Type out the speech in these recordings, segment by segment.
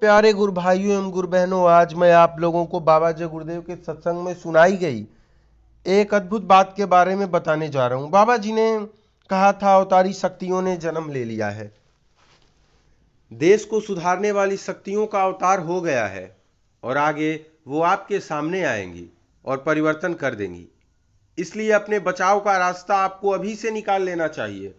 प्यारे गुरु भाइयों एवं गुरु बहनों, आज मैं आप लोगों को बाबा जय गुरुदेव के सत्संग में सुनाई गई एक अद्भुत बात के बारे में बताने जा रहा हूं। बाबा जी ने कहा था, अवतारी शक्तियों ने जन्म ले लिया है। देश को सुधारने वाली शक्तियों का अवतार हो गया है और आगे वो आपके सामने आएंगी और परिवर्तन कर देंगी। इसलिए अपने बचाव का रास्ता आपको अभी से निकाल लेना चाहिए।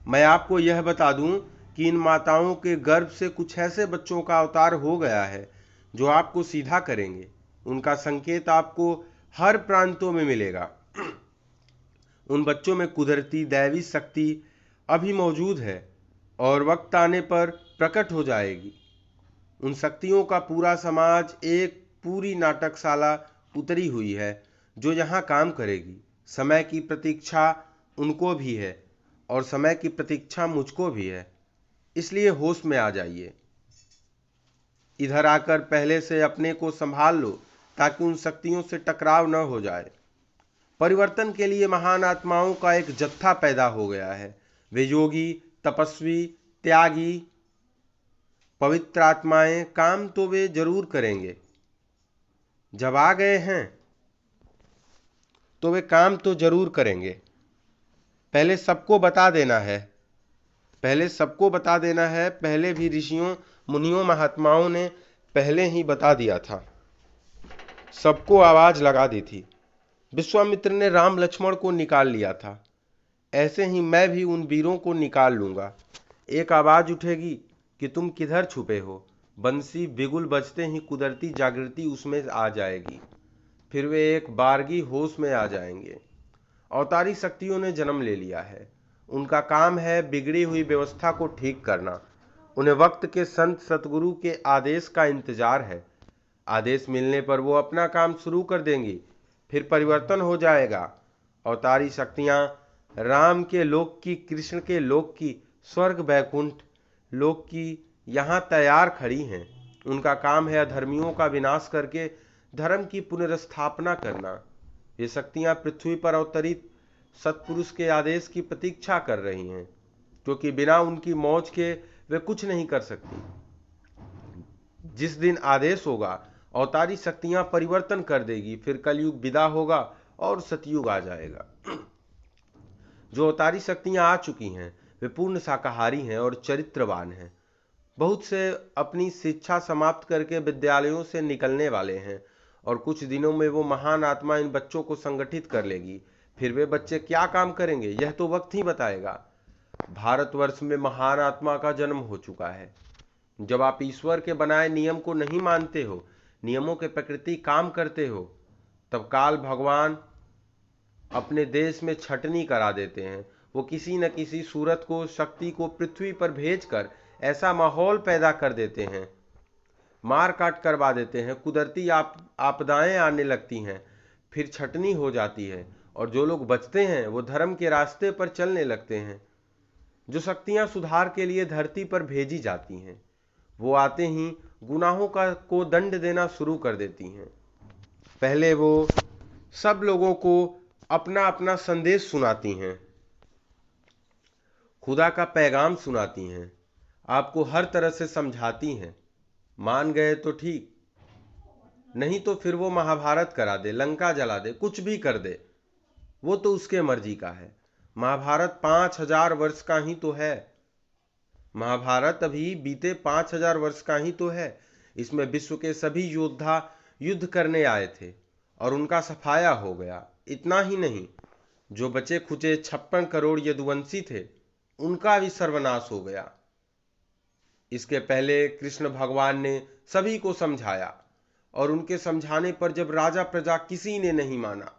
मैं आपको यह बता दूं कि इन माताओं के गर्भ से कुछ ऐसे बच्चों का अवतार हो गया है जो आपको सीधा करेंगे। उनका संकेत आपको हर प्रांतों में मिलेगा। उन बच्चों में कुदरती दैवी शक्ति अभी मौजूद है और वक्त आने पर प्रकट हो जाएगी। उन शक्तियों का पूरा समाज एक पूरी नाटकशाला उतरी हुई है जो यहाँ काम करेगी। समय की प्रतीक्षा उनको भी है और समय की प्रतीक्षा मुझको भी है। इसलिए होश में आ जाइए। इधर आकर पहले से अपने को संभाल लो ताकि उन शक्तियों से टकराव न हो जाए। परिवर्तन के लिए महान आत्माओं का एक जत्था पैदा हो गया है। वे योगी, तपस्वी, त्यागी, पवित्र आत्माएं काम तो वे जरूर करेंगे। जब आ गए हैं तो वे काम तो जरूर करेंगे। पहले सबको बता देना है। पहले भी ऋषियों, मुनियों, महात्माओं ने पहले ही बता दिया था। सबको आवाज लगा दी थी। विश्वामित्र ने राम लक्ष्मण को निकाल लिया था। ऐसे ही मैं भी उन वीरों को निकाल लूंगा। एक आवाज उठेगी कि तुम किधर छुपे हो। बंसी बिगुल बजते ही कुदरती जागृति उसमें आ जाएगी। फिर वे एक बारगी होश में आ जाएंगे। अवतारी शक्तियों ने जन्म ले लिया है। उनका काम है बिगड़ी हुई व्यवस्था को ठीक करना। उन्हें वक्त के संत सतगुरु के आदेश का इंतजार है। आदेश मिलने पर वो अपना काम शुरू कर देंगी। फिर परिवर्तन हो जाएगा। अवतारी शक्तियां राम के लोक की, कृष्ण के लोक की, स्वर्ग वैकुंठ लोक की यहाँ तैयार खड़ी हैं। उनका काम है अधर्मियों का विनाश करके धर्म की पुनर्स्थापना करना। ये शक्तियां पृथ्वी पर अवतरित सत्पुरुष के आदेश की प्रतीक्षा कर रही हैं, क्योंकि बिना उनकी मौज के वे कुछ नहीं कर सकती। जिस दिन आदेश होगा अवतारी शक्तियां परिवर्तन कर देगी। फिर कलयुग विदा होगा और सतयुग आ जाएगा। जो अवतारी शक्तियां आ चुकी हैं वे पूर्ण शाकाहारी हैं और चरित्रवान हैं। बहुत से अपनी शिक्षा समाप्त करके विद्यालयों से निकलने वाले हैं और कुछ दिनों में वो महान आत्मा इन बच्चों को संगठित कर लेगी। फिर वे बच्चे क्या काम करेंगे यह तो वक्त ही बताएगा। भारतवर्ष में महान आत्मा का जन्म हो चुका है। जब आप ईश्वर के बनाए नियम को नहीं मानते हो, नियमों के प्रकृति काम करते हो, तब काल भगवान अपने देश में छटनी करा देते हैं। वो किसी न किसी सूरत को, शक्ति को पृथ्वी पर भेजकर ऐसा माहौल पैदा कर देते हैं, मार काट करवा देते हैं। कुदरती आपदाएं आने लगती हैं। फिर छटनी हो जाती है और जो लोग बचते हैं वो धर्म के रास्ते पर चलने लगते हैं। जो शक्तियां सुधार के लिए धरती पर भेजी जाती हैं वो आते ही गुनाहों का को दंड देना शुरू कर देती हैं। पहले वो सब लोगों को अपना अपना संदेश सुनाती हैं, खुदा का पैगाम सुनाती हैं, आपको हर तरह से समझाती हैं। मान गए तो ठीक, नहीं तो फिर वो महाभारत करा दे, लंका जला दे, कुछ भी कर दे, वो तो उसके मर्जी का है। महाभारत 5,000 वर्ष का ही तो है। महाभारत अभी बीते 5,000 वर्ष का ही तो है। इसमें विश्व के सभी योद्धा युद्ध करने आए थे और उनका सफाया हो गया। इतना ही नहीं, जो बचे खुचे 56 करोड़ यदुवंशी थे उनका भी सर्वनाश हो गया। इसके पहले कृष्ण भगवान ने सभी को समझाया और उनके समझाने पर जब राजा प्रजा किसी ने नहीं माना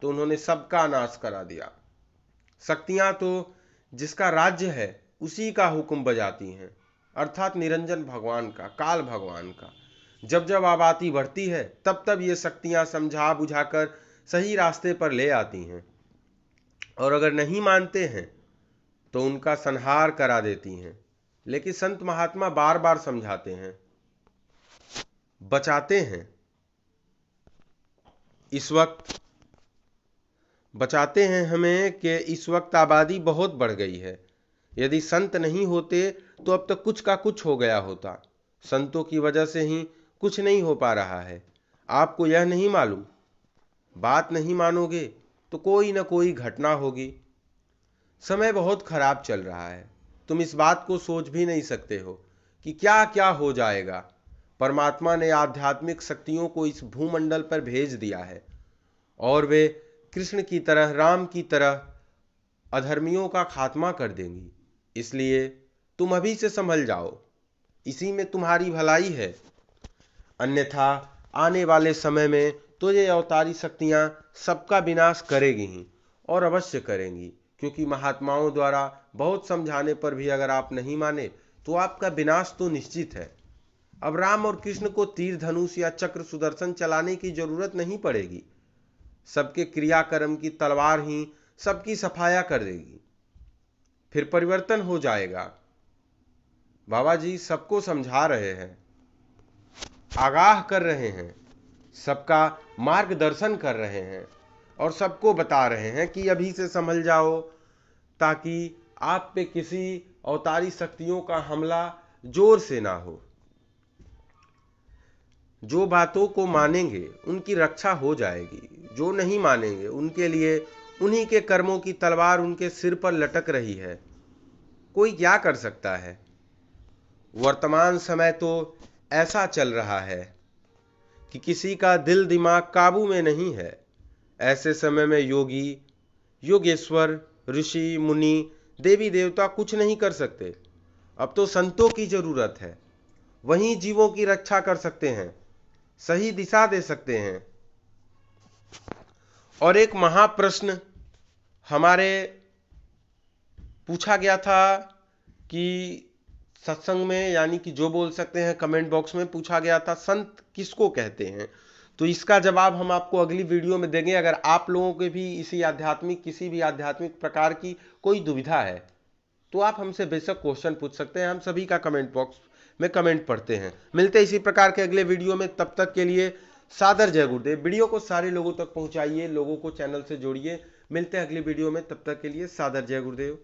तो उन्होंने सबका नाश करा दिया। शक्तियां तो जिसका राज्य है उसी का हुक्म बजाती हैं, अर्थात निरंजन भगवान का, काल भगवान का। जब जब आबादी बढ़ती है तब तब ये शक्तियां समझा बुझाकर सही रास्ते पर ले आती हैं और अगर नहीं मानते हैं तो उनका संहार करा देती हैं। लेकिन संत महात्मा बार बार समझाते हैं, बचाते हैं। इस वक्त बचाते हैं हमें कि इस वक्त आबादी बहुत बढ़ गई है। यदि संत नहीं होते तो अब तक कुछ का कुछ हो गया होता। संतों की वजह से ही कुछ नहीं हो पा रहा है। आपको यह नहीं मालूम? बात नहीं मानोगे तो कोई न कोई घटना होगी। समय बहुत खराब चल रहा है। तुम इस बात को सोच भी नहीं सकते हो कि क्या क्या हो जाएगा। परमात्मा ने आध्यात्मिक शक्तियों को इस भूमंडल पर भेज दिया है और वे कृष्ण की तरह, राम की तरह अधर्मियों का खात्मा कर देंगी। इसलिए तुम अभी से संभल जाओ, इसी में तुम्हारी भलाई है। अन्यथा आने वाले समय में तो ये अवतारी शक्तियां सबका विनाश करेगी ही, और अवश्य करेंगी, क्योंकि महात्माओं द्वारा बहुत समझाने पर भी अगर आप नहीं माने तो आपका विनाश तो निश्चित है। अब राम और कृष्ण को तीर धनुष या चक्र सुदर्शन चलाने की जरूरत नहीं पड़ेगी। सबके क्रियाकर्म की तलवार ही सबकी सफाया कर देगी। फिर परिवर्तन हो जाएगा। बाबा जी सबको समझा रहे हैं, आगाह कर रहे हैं, सबका मार्गदर्शन कर रहे हैं और सबको बता रहे हैं कि अभी से संभल जाओ, ताकि आप पे किसी अवतारी शक्तियों का हमला जोर से ना हो। जो बातों को मानेंगे उनकी रक्षा हो जाएगी, जो नहीं मानेंगे उनके लिए उन्हीं के कर्मों की तलवार उनके सिर पर लटक रही है। कोई क्या कर सकता है? वर्तमान समय तो ऐसा चल रहा है कि किसी का दिल दिमाग काबू में नहीं है। ऐसे समय में योगी, योगेश्वर, ऋषि, मुनि, देवी देवता कुछ नहीं कर सकते। अब तो संतों की जरूरत है। वहीं जीवों की रक्षा कर सकते हैं, सही दिशा दे सकते हैं। और एक महाप्रश्न हमारे पूछा गया था कि सत्संग में, यानी कि जो बोल सकते हैं कमेंट बॉक्स में पूछा गया था, संत किसको कहते हैं? तो इसका जवाब हम आपको अगली वीडियो में देंगे। अगर आप लोगों के भी किसी भी आध्यात्मिक प्रकार की कोई दुविधा है तो आप हमसे बेशक क्वेश्चन पूछ सकते हैं। हम सभी का कमेंट बॉक्स में कमेंट पढ़ते हैं। मिलते हैं इसी प्रकार के अगले वीडियो में। तब तक के लिए सादर जय गुरुदेव। वीडियो को सारे लोगों तक पहुंचाइए, लोगों को चैनल से जोड़िए। मिलते हैं अगली वीडियो में, तब तक के लिए सादर जय गुरुदेव।